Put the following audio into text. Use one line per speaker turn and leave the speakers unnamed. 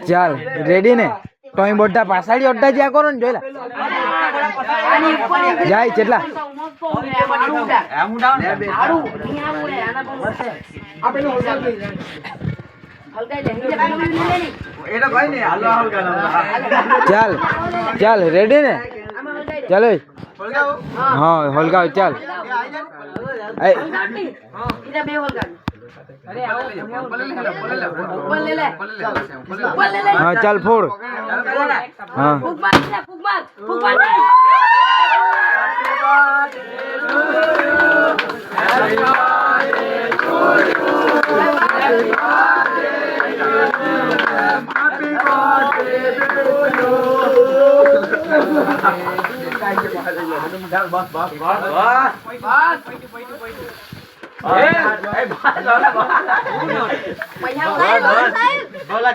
ચાલ રેડી ને તોય બોડા પાછાડી અડ્ડા જ્યાં કરો ને જોઈલા જાય કેટલા ચાલ ચાલ રેડી ને ચાલો હા હલગાવ ચાલ हाँ चल फोड़ हाँ
बोला